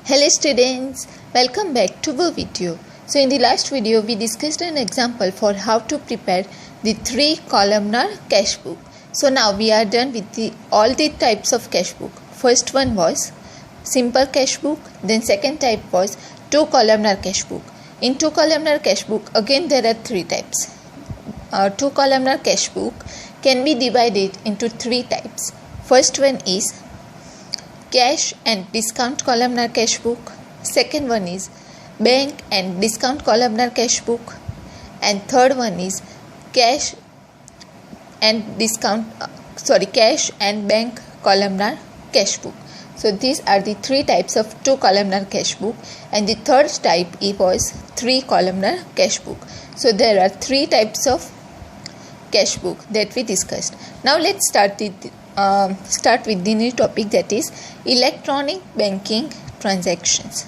Hello students, welcome back to our video. So in the last video we discussed an example for how to prepare the 3-columnar cash book. So now we are done with all the types of cash book. First one was simple cash book, then second type was 2-columnar cash book. In 2-columnar cash book again there are 3 types. 2-columnar cash book can be divided into 3 types. First one is cash and discount columnar cash book. Second one is bank and discount columnar cash book. And third one is cash and bank columnar cash book. So these are the 3 types of 2-columnar cash book, and the third type was 3-columnar cash book. So there are 3 types of cash book that we discussed. Now let's start with the new topic, that is electronic banking transactions.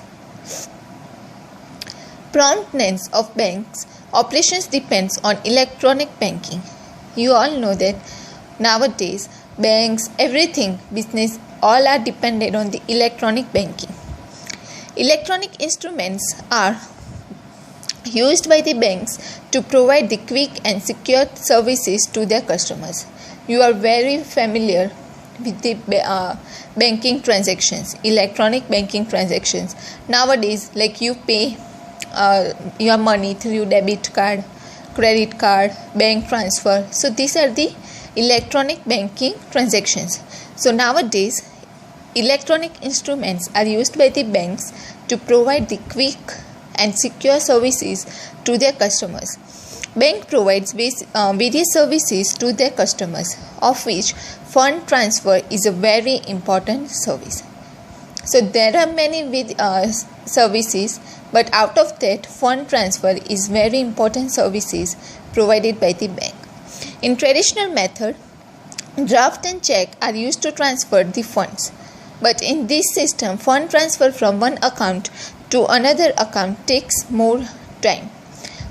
Promptness of banks operations depends on electronic banking. You all know that nowadays banks, everything, business, all are dependent on the electronic banking. Electronic instruments are used by the banks to provide the quick and secure services to their customers. You are very familiar with the banking transactions, electronic banking transactions. Nowadays, like you pay your money through debit card, credit card, bank transfer. So these are the electronic banking transactions. So nowadays, electronic instruments are used by the banks to provide the quick and secure services to their customers. Bank provides various services to their customers, of which fund transfer is a very important service. So there are many services, but out of that, fund transfer is very important services provided by the bank. In traditional method, draft and check are used to transfer the funds. But in this system, fund transfer from one account to another account takes more time.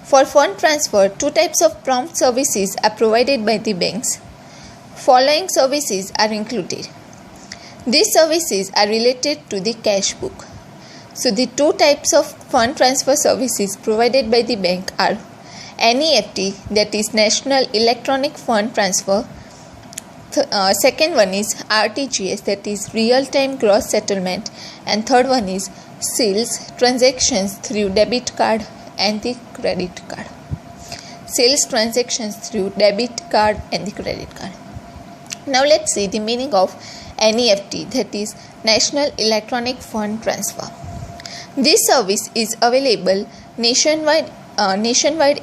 For fund transfer, 2 types of prompt services are provided by the banks. Following services are included. These services are related to the cash book. So the 2 types of fund transfer services provided by the bank are NEFT, that is National Electronic Fund Transfer. Second one is RTGS, that is Real-Time Gross Settlement. And third one is sales, transactions through debit card and the credit card. Sales transactions through debit card and the credit card. Now let's see the meaning of NEFT, that is National Electronic Fund Transfer. This service is available nationwide.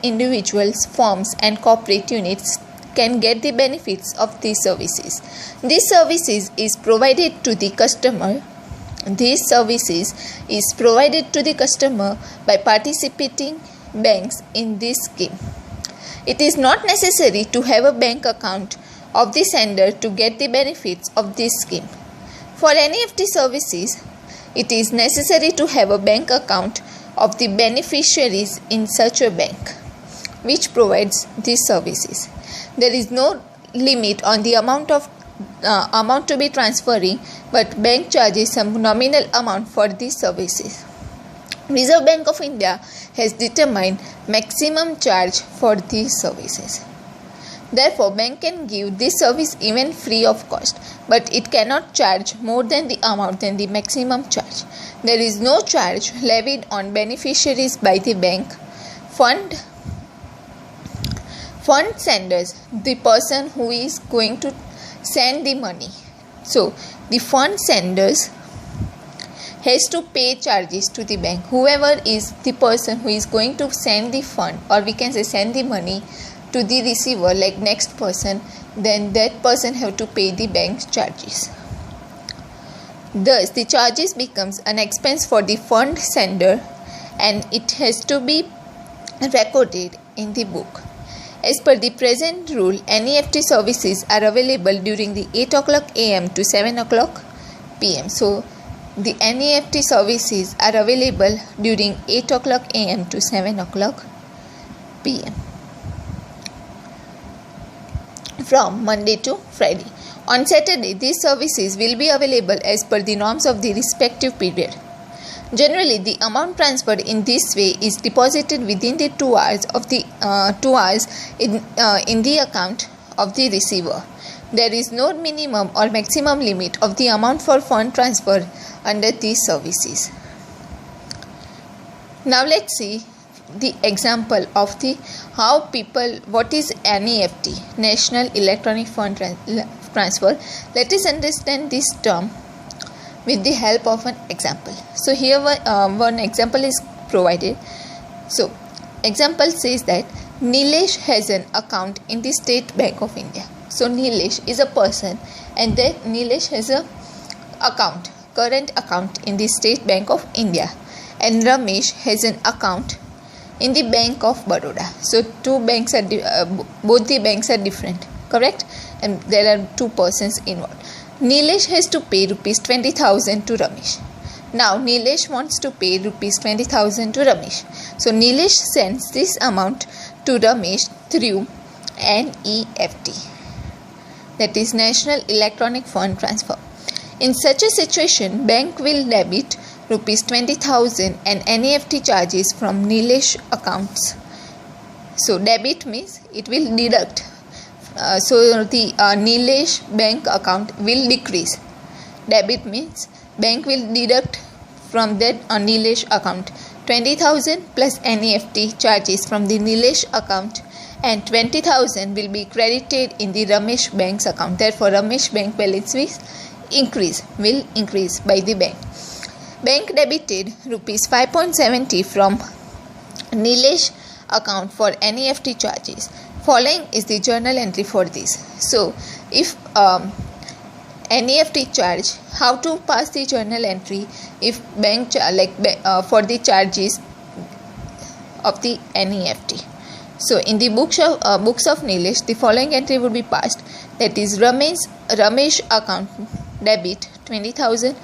Individuals, firms and corporate units can get the benefits of these services. These services is provided to the customer. These services is provided to the customer by participating banks in this scheme. It is not necessary to have a bank account of the sender to get the benefits of this scheme. For NEFT services, it is necessary to have a bank account of the beneficiaries in such a bank which provides these services. There is no limit on the amount to be transferring, but bank charges some nominal amount for these services. Reserve Bank of India has determined maximum charge for these services. Therefore, bank can give this service even free of cost, but it cannot charge more than the amount than the maximum charge. There is no charge levied on beneficiaries by the bank. Fund senders, the person who is going to send the money. So the fund senders has to pay charges to the bank. Whoever is the person who is going to send the fund, or we can say send the money to the receiver, like next person, then that person have to pay the bank's charges. Thus the charges becomes an expense for the fund sender, and it has to be recorded in the book. As per the present rule, NEFT services are available during the 8 o'clock am to 7 o'clock pm. So the NEFT services are available during 8 o'clock am to 7 o'clock pm from Monday to Friday. On Saturday, these services will be available as per the norms of the respective period. Generally, the amount transferred in this way is deposited within the 2 hours in the account of the receiver. There is no minimum or maximum limit of the amount for fund transfer under these services. Now let's see the example of what is NEFT, National Electronic Fund Transfer. Let us understand this term with the help of an example. So here one example is provided. So example says that Nilesh has an account in the State Bank of India. So Nilesh is a person, and then Nilesh has a current account in the State Bank of India, and Ramesh has an account in the Bank of Baroda. So both the banks are different, correct? And there are two persons involved. Nilesh has to pay rupees 20,000 to Ramesh. Now Nilesh wants to pay rupees 20,000 to Ramesh. So Nilesh sends this amount to Ramesh through NEFT, that is National Electronic Fund Transfer. In such a situation, bank will debit rupees 20,000 and NEFT charges from Nilesh accounts. So debit means it will deduct. So the Nilesh bank account will decrease. Debit means bank will deduct from that Nilesh account 20,000 plus NEFT charges from the Nilesh account, and 20,000 will be credited in the Ramesh bank's account. Therefore, Ramesh bank balance will increase by the bank. Bank debited rupees 5.70 from Nilesh account for NEFT charges. Following is the journal entry for this. So, if NEFT charge, how to pass the journal entry if bank for the charges of the NEFT. So, in the books of Nilesh, the following entry would be passed. That is Ramesh account debit 20,000,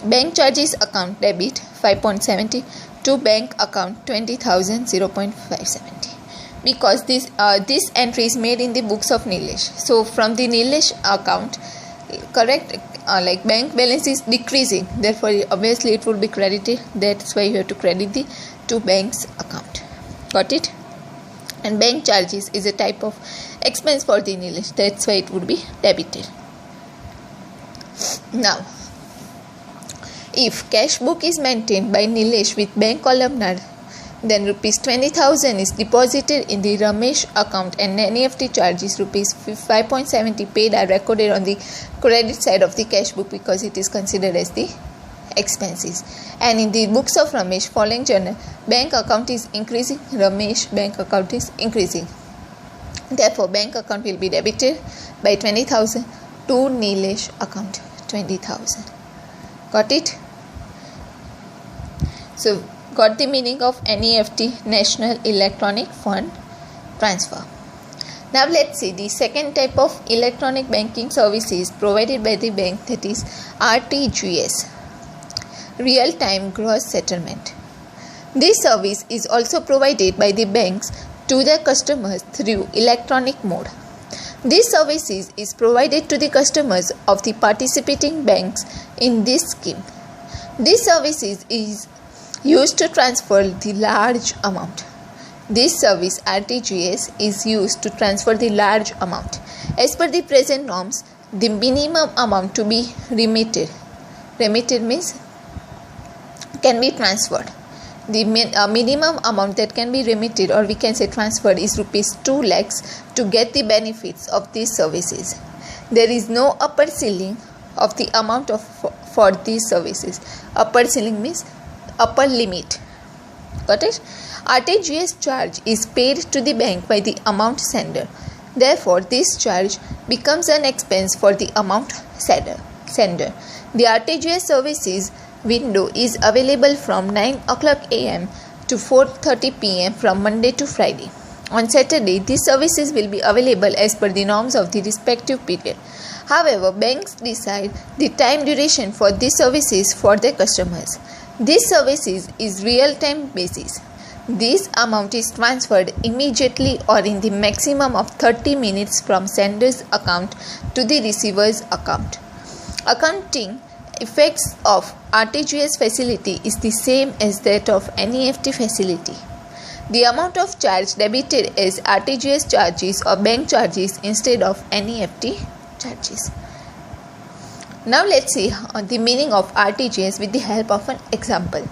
bank charges account debit 5.70 to bank account 20,000 0.570. Because this entry is made in the books of Nilesh. So from the Nilesh account, correct, bank balance is decreasing. Therefore, obviously it will be credited. That's why you have to credit the two banks account. Got it? And bank charges is a type of expense for the Nilesh. That's why it would be debited. Now, if cash book is maintained by Nilesh with bank columnar, then rupees 20,000 is deposited in the Ramesh account and NEFT charges rupees 5.70 paid are recorded on the credit side of the cash book because it is considered as the expenses. And in the books of Ramesh, following journal, bank account is increasing, Ramesh bank account is increasing. Therefore, bank account will be debited by 20,000 to Nilesh account 20,000. Got it? So, got the meaning of NEFT, National Electronic Fund Transfer. Now let's see the second type of electronic banking services provided by the bank, that is RTGS, Real Time Gross Settlement. This service is also provided by the banks to their customers through electronic mode. This service is provided to the customers of the participating banks in this scheme. This service is used to transfer the large amount. This service RTGS is used to transfer the large amount. As per the present norms, the minimum amount to be remitted means can be transferred. The minimum amount that can be remitted, or we can say transferred, is rupees 2 lakhs to get the benefits of these services. There is no upper ceiling of the amount for these services. Upper ceiling means upper limit. Got it? RTGS charge is paid to the bank by the amount sender. Therefore, this charge becomes an expense for the amount sender. The RTGS services window is available from 9 o'clock am to 4:30 pm from Monday to Friday. On Saturday, these services will be available as per the norms of the respective period. However, banks decide the time duration for these services for their customers. This service is real-time basis. This amount is transferred immediately or in the maximum of 30 minutes from sender's account to the receiver's account. Accounting effects of RTGS facility is the same as that of NEFT facility. The amount of charge debited is RTGS charges or bank charges instead of NEFT charges. Now let's see the meaning of RTGS with the help of an example.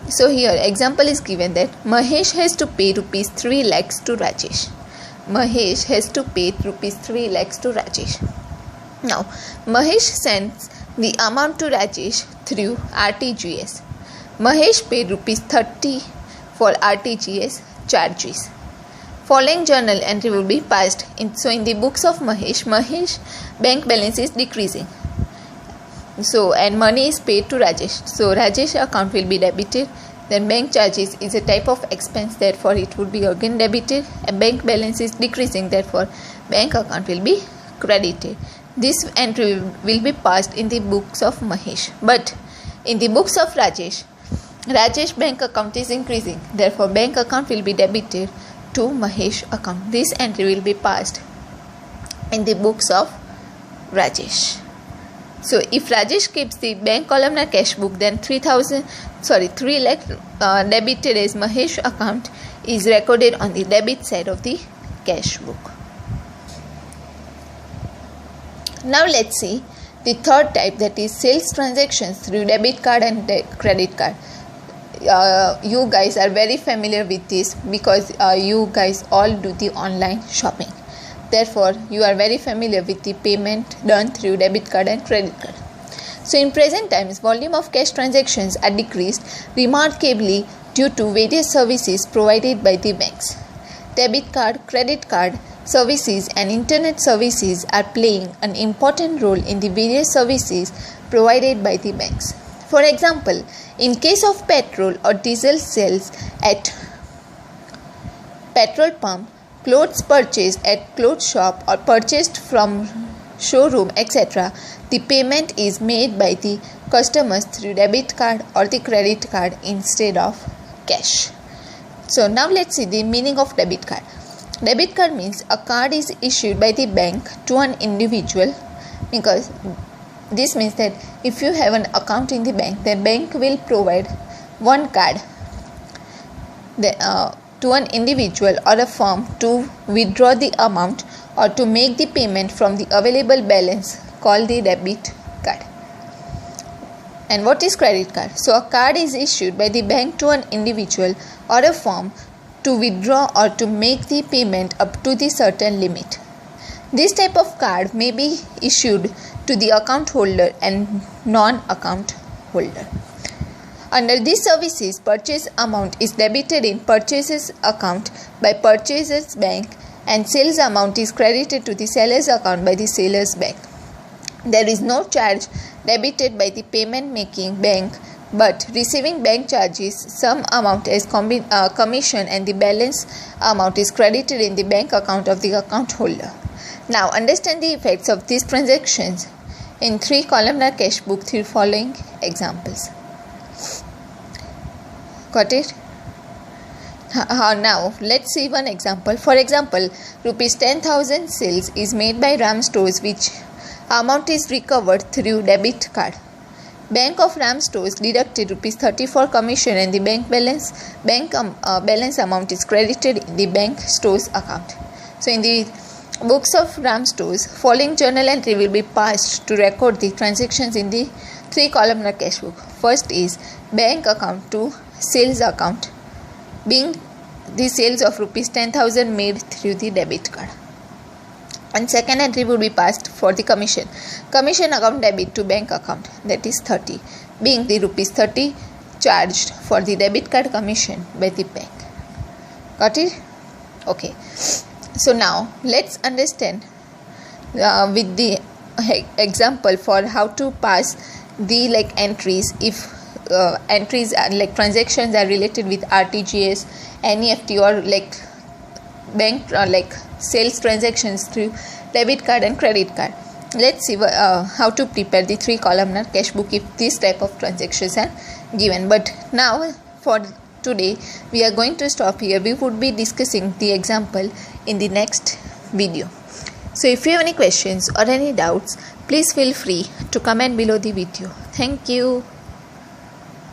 So here example is given that Mahesh has to pay rupees 3 lakhs to Rajesh. Mahesh has to pay rupees 3 lakhs to Rajesh. Now Mahesh sends the amount to Rajesh through RTGS. Mahesh paid rupees 30 for RTGS charges. Following journal entry will be passed in. So in the books of Mahesh bank balance is decreasing. So and money is paid to Rajesh. So Rajesh account will be debited. Then bank charges is a type of expense, therefore it would be again debited. And bank balance is decreasing, therefore bank account will be credited. This entry will be passed in the books of Mahesh. But in the books of Rajesh bank account is increasing, therefore bank account will be debited to Mahesh account. This entry will be passed in the books of Rajesh. So if Rajesh keeps the bank columnar cash book, then 3 lakh debited as Mahesh account is recorded on the debit side of the cash book. Now let's see the third type, that is sales transactions through debit card and credit card. You guys are very familiar with this because you guys all do the online shopping. Therefore, you are very familiar with the payment done through debit card and credit card. So in present times, volume of cash transactions are decreased remarkably due to various services provided by the banks. Debit card, credit card services and internet services are playing an important role in the various services provided by the banks. For example, in case of petrol or diesel sales at petrol pump, clothes purchased at clothes shop or purchased from showroom, etc., the payment is made by the customers through debit card or the credit card instead of cash. So now let's see the meaning of debit card. Debit card means a card is issued by the bank to an individual, because this means that if you have an account in the bank will provide one card to an individual or a firm to withdraw the amount or to make the payment from the available balance, called the debit card. And what is credit card? So a card is issued by the bank to an individual or a firm to withdraw or to make the payment up to the certain limit. This type of card may be issued to the account holder and non-account holder. Under these services, purchase amount is debited in purchases account by purchaser's bank and sales amount is credited to the seller's account by the seller's bank. There is no charge debited by the payment making bank, but receiving bank charges some amount as commission and the balance amount is credited in the bank account of the account holder. Now understand the effects of these transactions in 3 columnar cash book through following examples. Got it? Now let's see one example. For example, rupees 10,000 sales is made by Ram Stores, which amount is recovered through debit card. Bank of Ram Stores deducted rupees 30 for commission and the bank balance amount is credited in the bank stores account. So in the books of Ram Stores, following journal entry will be passed to record the transactions in the 3 columnar cash book. First is bank account to sales account, being the sales of rupees 10,000 made through the debit card. And second entry would be passed for the commission account debit to bank account, that is 30, being the rupees 30 charged for the debit card commission by the bank. Got it? Okay. So now let's understand with the example for how to pass the entries if entries are transactions are related with RTGS, NEFT or bank sales transactions through debit card and credit card. Let's see how to prepare the 3 columnar cash book if this type of transactions are given. But now for today we are going to stop here. We would be discussing the example in the next video. So if you have any questions or any doubts, please feel free to comment below the video. Thank you.